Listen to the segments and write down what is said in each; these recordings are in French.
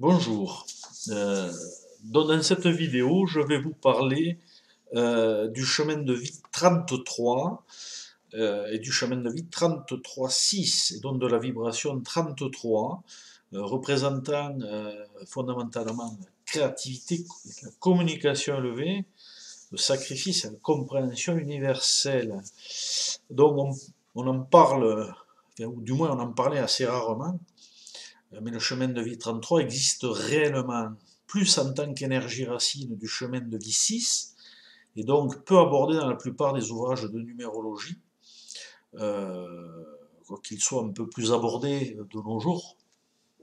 Bonjour. Euh, Dans cette vidéo, je vais vous parler du chemin de vie 33 et du chemin de vie 33-6, et donc de la vibration 33, représentant fondamentalement la créativité, la communication élevée, le sacrifice et la compréhension universelle. Donc on en parle, enfin, ou du moins on en parlait assez rarement, mais le chemin de vie 33 existe réellement, plus en tant qu'énergie racine du chemin de vie 6, et donc peu abordé dans la plupart des ouvrages de numérologie, quoiqu'il soit un peu plus abordé de nos jours.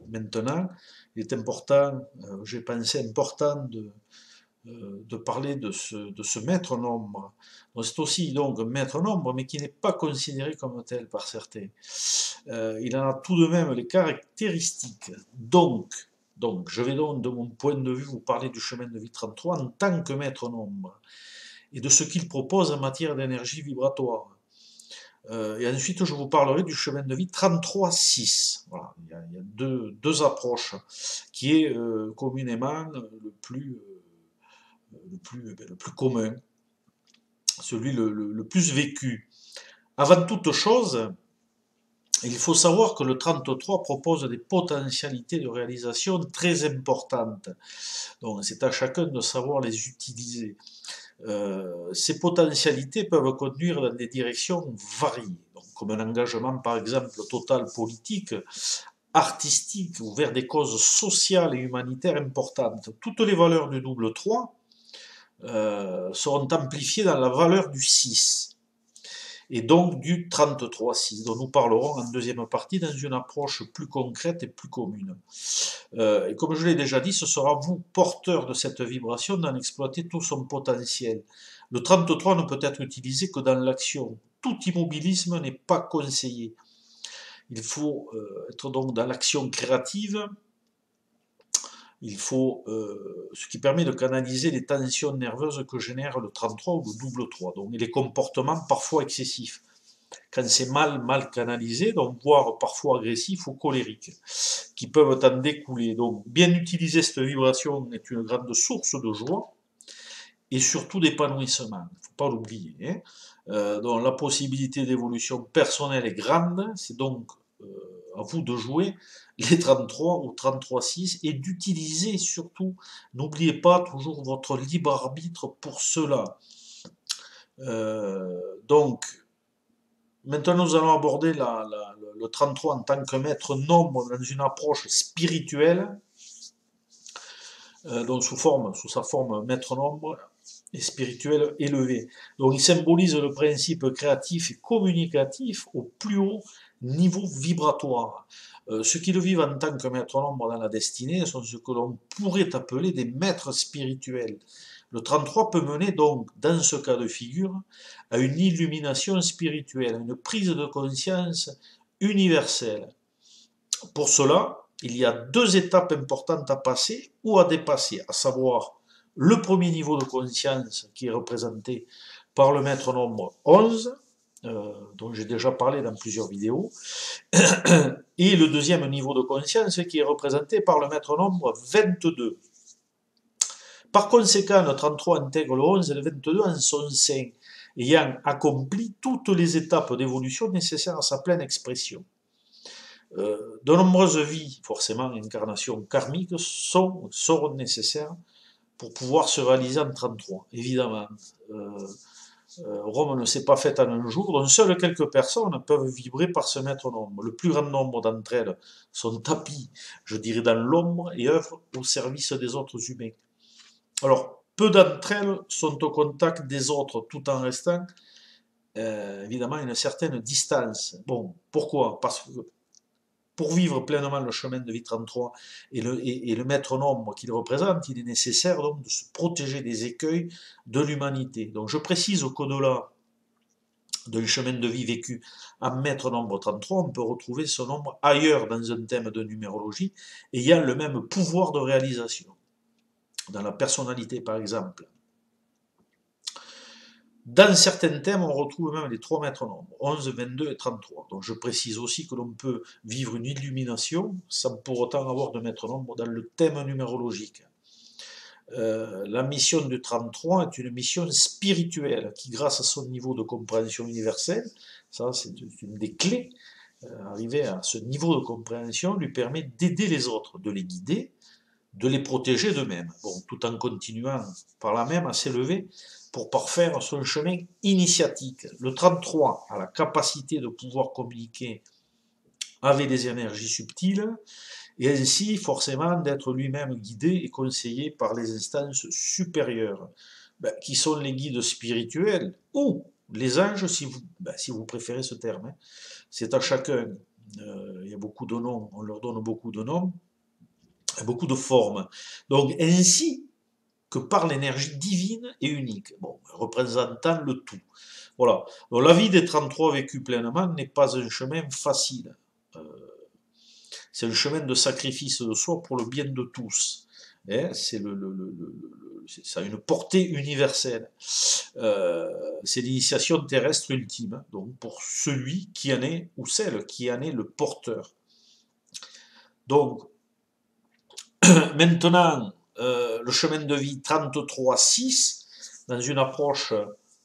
Maintenant, il est important, j'ai pensé important de parler de ce maître nombre. C'est aussi donc un maître nombre, mais qui n'est pas considéré comme tel par certains. Il en a tout de même les caractéristiques. Je vais donc, de mon point de vue, vous parler du chemin de vie 33 en tant que maître nombre et de ce qu'il propose en matière d'énergie vibratoire. Et ensuite, je vous parlerai du chemin de vie 33-6. Voilà, il y a deux approches qui est communément le plus commun, celui le plus vécu. Avant toute chose, il faut savoir que le 33 propose des potentialités de réalisation très importantes. Donc c'est à chacun de savoir les utiliser. Ces potentialités peuvent conduire dans des directions variées, donc comme un engagement par exemple total politique, artistique ou vers des causes sociales et humanitaires importantes. Toutes les valeurs du double 3 seront amplifiées dans la valeur du 6 et donc du 33-6, dont nous parlerons en deuxième partie dans une approche plus concrète et plus commune. Et comme je l'ai déjà dit, ce sera vous, porteur de cette vibration, d'en exploiter tout son potentiel. Le 33 ne peut être utilisé que dans l'action. Tout immobilisme n'est pas conseillé. Il faut être donc dans l'action créative, ce qui permet de canaliser les tensions nerveuses que génère le 33 ou le double 3, donc, et les comportements parfois excessifs. Quand c'est mal canalisé, donc voire parfois agressif ou colérique, qui peuvent en découler. Donc bien utiliser cette vibration est une grande source de joie et surtout d'épanouissement. Il ne faut pas l'oublier. Donc la possibilité d'évolution personnelle est grande, c'est donc à vous de jouer les 33 ou 33-6 et d'utiliser surtout, n'oubliez pas toujours votre libre arbitre pour cela. Donc, maintenant nous allons aborder le 33 en tant que maître nombre dans une approche spirituelle, donc sous sa forme maître nombre et spirituel élevé. Donc il symbolise le principe créatif et communicatif au plus haut niveau vibratoire. Ceux qui le vivent en tant que maître nombre dans la destinée sont ce que l'on pourrait appeler des maîtres spirituels. Le 33 peut mener donc, dans ce cas de figure, à une illumination spirituelle, à une prise de conscience universelle. Pour cela, il y a deux étapes importantes à passer ou à dépasser, à savoir le premier niveau de conscience qui est représenté par le maître nombre 11, dont j'ai déjà parlé dans plusieurs vidéos, et le deuxième niveau de conscience qui est représenté par le maître nombre 22. Par conséquent, le 33 intègre le 11 et le 22 en son sein, ayant accompli toutes les étapes d'évolution nécessaires à sa pleine expression. De nombreuses vies, forcément incarnations karmiques, seront nécessaires pour pouvoir se réaliser en 33, évidemment. Rome ne s'est pas faite en un jour, donc seules quelques personnes peuvent vibrer par ce maître nombre. Le plus grand nombre d'entre elles sont tapis, je dirais, dans l'ombre et œuvrent au service des autres humains. Alors, peu d'entre elles sont au contact des autres tout en restant, évidemment, à une certaine distance. Bon, pourquoi? Parce que pour vivre pleinement le chemin de vie 33 et le maître nombre qu'il représente, il est nécessaire donc de se protéger des écueils de l'humanité. Donc je précise qu'au-delà d'un chemin de vie vécu en maître nombre 33, on peut retrouver ce nombre ailleurs dans un thème de numérologie ayant le même pouvoir de réalisation. Dans la personnalité par exemple. Dans certains thèmes, on retrouve même les 3 maîtres nombres, 11, 22 et 33. Donc je précise aussi que l'on peut vivre une illumination sans pour autant avoir de maître nombre dans le thème numérologique. La mission du 33 est une mission spirituelle qui, grâce à son niveau de compréhension universelle, ça c'est une des clés, arriver à ce niveau de compréhension lui permet d'aider les autres, de les guider, de les protéger d'eux-mêmes, bon, tout en continuant par là même à s'élever pour parfaire son chemin initiatique. Le 33 a la capacité de pouvoir communiquer avec des énergies subtiles, et ainsi forcément d'être lui-même guidé et conseillé par les instances supérieures, qui sont les guides spirituels, ou les anges si vous préférez ce terme. Hein. C'est à chacun, il y a beaucoup de noms, on leur donne beaucoup de noms, beaucoup de formes. Donc ainsi que par l'énergie divine et unique, bon, représentant le tout. Voilà. Donc la vie des 33 vécue pleinement n'est pas un chemin facile. C'est un chemin de sacrifice de soi pour le bien de tous. C'est ça a une portée universelle. C'est l'initiation terrestre ultime, donc pour celui qui en est, ou celle qui en est le porteur. Donc, maintenant, le chemin de vie 33-6, dans une approche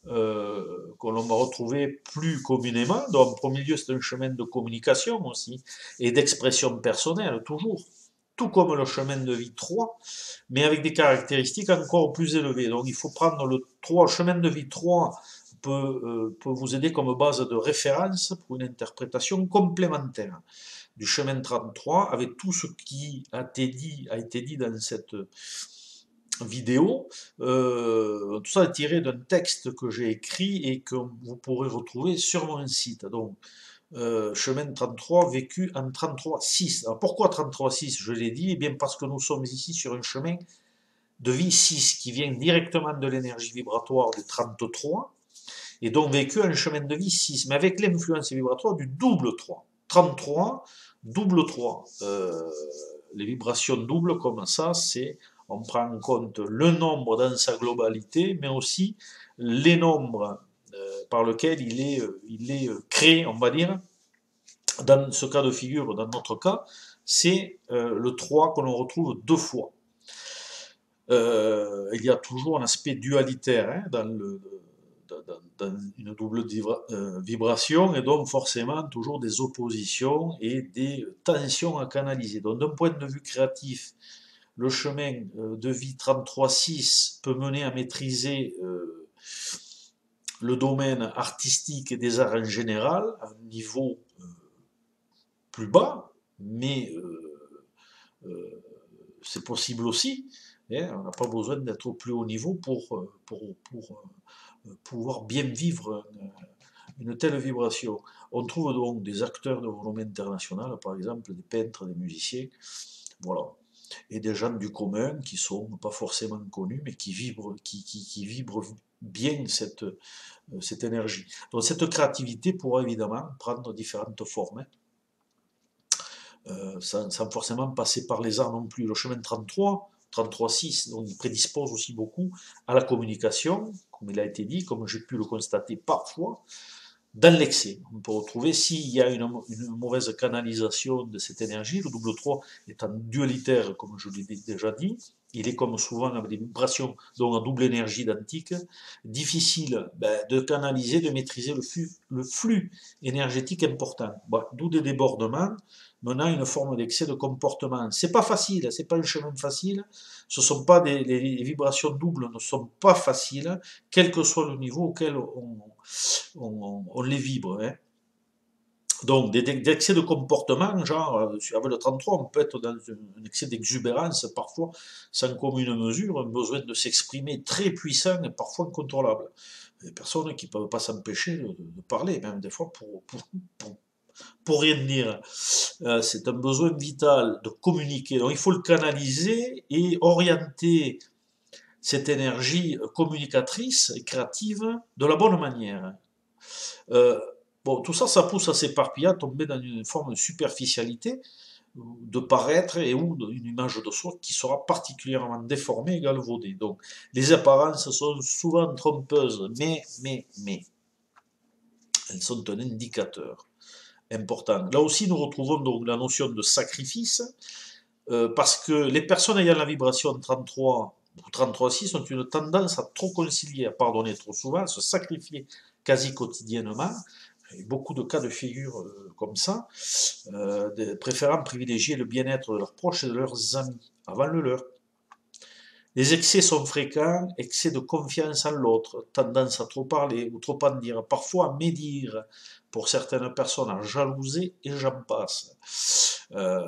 que l'on va retrouver plus communément. Donc, en premier lieu, c'est un chemin de communication aussi, et d'expression personnelle, toujours. Tout comme le chemin de vie 3, mais avec des caractéristiques encore plus élevées. Donc, il faut prendre le 3, le chemin de vie 3 peut vous aider comme base de référence pour une interprétation complémentaire du chemin 33, avec tout ce qui a été dit dans cette vidéo. Tout ça est tiré d'un texte que j'ai écrit et que vous pourrez retrouver sur mon site. Donc, chemin 33 vécu en 33-6. Alors pourquoi 33-6? Je l'ai dit, eh bien parce que nous sommes ici sur un chemin de vie 6 qui vient directement de l'énergie vibratoire du 33 et donc vécu un chemin de vie 6, mais avec l'influence vibratoire du double 3. 33, double 3. Les vibrations doubles comme ça, c'est on prend en compte le nombre dans sa globalité, mais aussi les nombres par lesquels il est créé, on va dire. Dans ce cas de figure, dans notre cas, c'est le 3 que l'on retrouve 2 fois. Il y a toujours un aspect dualitaire hein, dans une double vibration, et donc forcément toujours des oppositions et des tensions à canaliser. Donc d'un point de vue créatif, le chemin de vie 33-6 peut mener à maîtriser le domaine artistique et des arts en général, à un niveau plus bas, mais c'est possible aussi. Hein, on n'a pas besoin d'être au plus haut niveau pour pouvoir bien vivre une telle vibration. On trouve donc des acteurs de renommée internationale, par exemple des peintres, des musiciens, voilà, et des gens du commun qui sont pas forcément connus, mais qui vibrent bien cette énergie. Donc cette créativité pourra évidemment prendre différentes formes, sans forcément passer par les arts non plus. Le chemin 33-6, donc il prédispose aussi beaucoup à la communication, comme il a été dit, comme j'ai pu le constater parfois, dans l'excès. On peut retrouver, s'il y a une mauvaise canalisation de cette énergie, le double 3 étant dualitaire, comme je l'ai déjà dit, il est comme souvent avec des vibrations, donc en double énergie identique, difficile de canaliser, de maîtriser le flux énergétique important. D'où des débordements, menant à une forme d'excès de comportement. C'est pas facile, c'est pas un chemin facile, ce sont pas les vibrations doubles ne sont pas faciles, quel que soit le niveau auquel on les vibre. Hein. Donc, des excès de comportement, genre, avec le 33, on peut être dans un excès d'exubérance, parfois, sans commune mesure, un besoin de s'exprimer très puissant et parfois incontrôlable. Des personnes qui ne peuvent pas s'empêcher de parler, même des fois pour rien dire. C'est un besoin vital de communiquer. Donc, il faut le canaliser et orienter cette énergie communicatrice et créative de la bonne manière. Bon, tout ça, ça pousse à s'éparpiller, à tomber dans une forme de superficialité, de paraître et ou une image de soi qui sera particulièrement déformée et galvaudée. Donc, les apparences sont souvent trompeuses, mais, elles sont un indicateur important. Là aussi, nous retrouvons donc la notion de sacrifice, parce que les personnes ayant la vibration 33 ou 33,6 ont une tendance à trop concilier, à pardonner trop souvent, à se sacrifier quasi quotidiennement. Il y a beaucoup de cas de figure comme ça, préférant privilégier le bien-être de leurs proches et de leurs amis avant le leur. Les excès sont fréquents, excès de confiance en l'autre, tendance à trop parler ou trop en dire, parfois à médire, pour certaines personnes à jalouser, et j'en passe. Euh,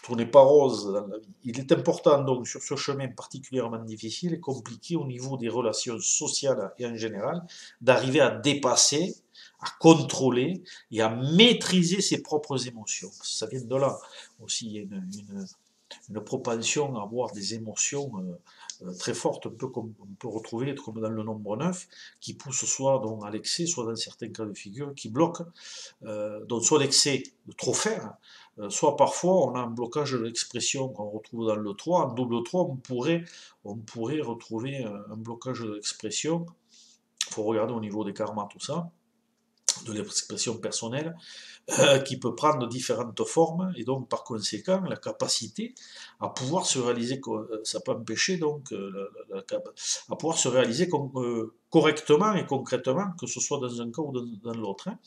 tout n'est pas rose dans la vie. Il est important donc sur ce chemin particulièrement difficile et compliqué au niveau des relations sociales et en général, d'arriver à dépasser, à contrôler et à maîtriser ses propres émotions. Ça vient de là aussi, il y a une propension à avoir des émotions très fortes, un peu comme on peut retrouver comme dans le nombre 9, qui pousse soit donc à l'excès, soit dans certains cas de figure, qui bloquent, donc soit l'excès de trop faire, soit parfois on a un blocage de l'expression qu'on retrouve dans le 3. En double 3, on pourrait retrouver un blocage de l'expression. Il faut regarder au niveau des karmas, tout ça, de l'expression personnelle, qui peut prendre différentes formes, et donc par conséquent, la capacité à pouvoir se réaliser, ça peut empêcher donc à pouvoir se réaliser correctement et concrètement, que ce soit dans un cas ou dans l'autre. Hein.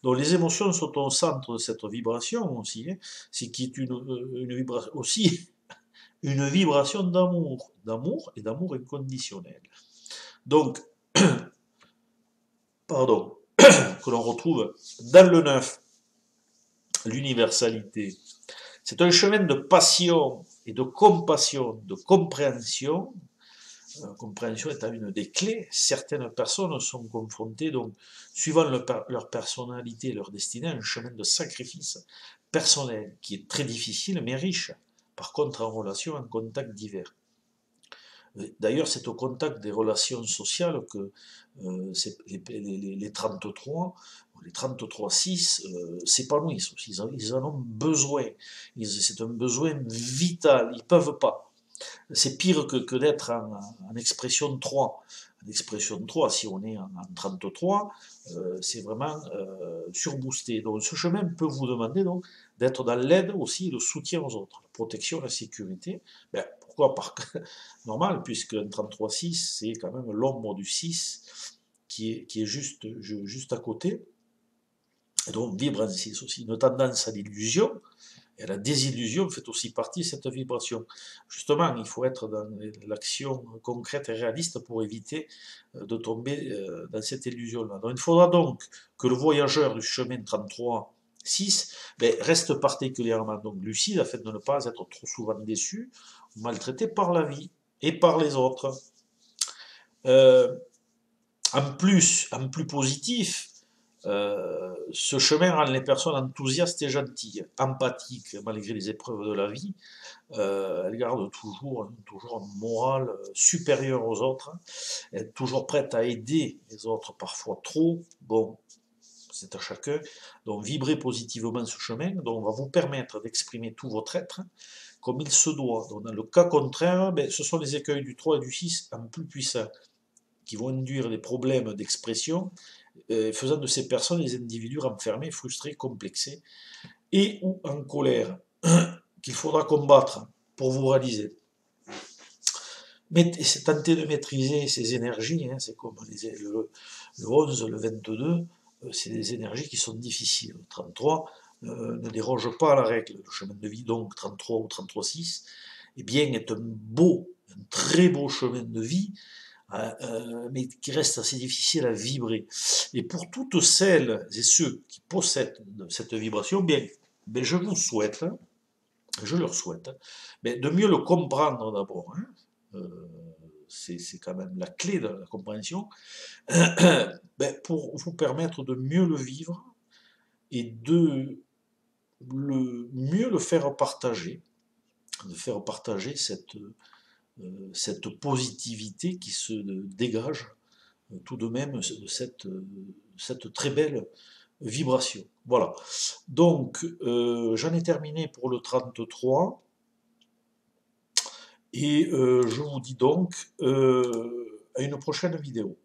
Donc les émotions sont au centre de cette vibration aussi, hein, c'est qui est une vibration aussi une vibration d'amour et d'amour inconditionnel. Donc, pardon, que l'on retrouve dans le 9, l'universalité. C'est un chemin de passion et de compassion, de compréhension. Compréhension étant une des clés. Certaines personnes sont confrontées, donc, suivant leur personnalité et leur destinée, à un chemin de sacrifice personnel qui est très difficile mais riche. Par contre, en relation, en contact divers. D'ailleurs, c'est au contact des relations sociales que les 33, les 33-6 s'épanouissent aussi. Ils en ont besoin. C'est un besoin vital. Ils ne peuvent pas. C'est pire que d'être en expression 3. En expression 3, si on est en 33, c'est vraiment surboosté. Donc ce chemin peut vous demander donc d'être dans l'aide aussi, le soutien aux autres, la protection, la sécurité. Ben, pourquoi par normal, puisque un 33-6, c'est quand même l'ombre du 6 qui est juste à côté. Et donc vibre en 6 aussi. Une tendance à l'illusion, et la désillusion fait aussi partie de cette vibration. Justement, il faut être dans l'action concrète et réaliste pour éviter de tomber dans cette illusion-là. Donc, il faudra donc que le voyageur du chemin 33-6 reste particulièrement donc lucide afin de ne pas être trop souvent déçu ou maltraité par la vie et par les autres. Euh, en plus positif, ce chemin rend les personnes enthousiastes et gentilles, empathiques malgré les épreuves de la vie. Elles gardent toujours un moral supérieur aux autres, elles sont toujours prêtes à aider les autres, parfois trop. Bon, c'est à chacun. Donc vibrez positivement ce chemin, donc on va vous permettre d'exprimer tout votre être comme il se doit. Donc dans le cas contraire, ce sont les écueils du 3 et du 6 en plus puissants qui vont induire des problèmes d'expression, faisant de ces personnes des individus renfermés, frustrés, complexés et ou en colère, qu'il faudra combattre pour vous réaliser. Mais c'est tenter de maîtriser ces énergies, hein, c'est comme le 11, le 22, c'est des énergies qui sont difficiles. Le 33 ne déroge pas à la règle. Le chemin de vie, donc 33 ou 33-6, eh bien, est un très beau chemin de vie, mais qui reste assez difficile à vibrer. Et pour toutes celles et ceux qui possèdent cette vibration, je vous souhaite, je leur souhaite, de mieux le comprendre d'abord. Hein. C'est quand même la clé de la compréhension, pour vous permettre de mieux le vivre et de mieux le faire partager, de faire partager cette positivité qui se dégage tout de même de cette très belle vibration. Voilà. Donc, j'en ai terminé pour le 33. Et je vous dis donc à une prochaine vidéo.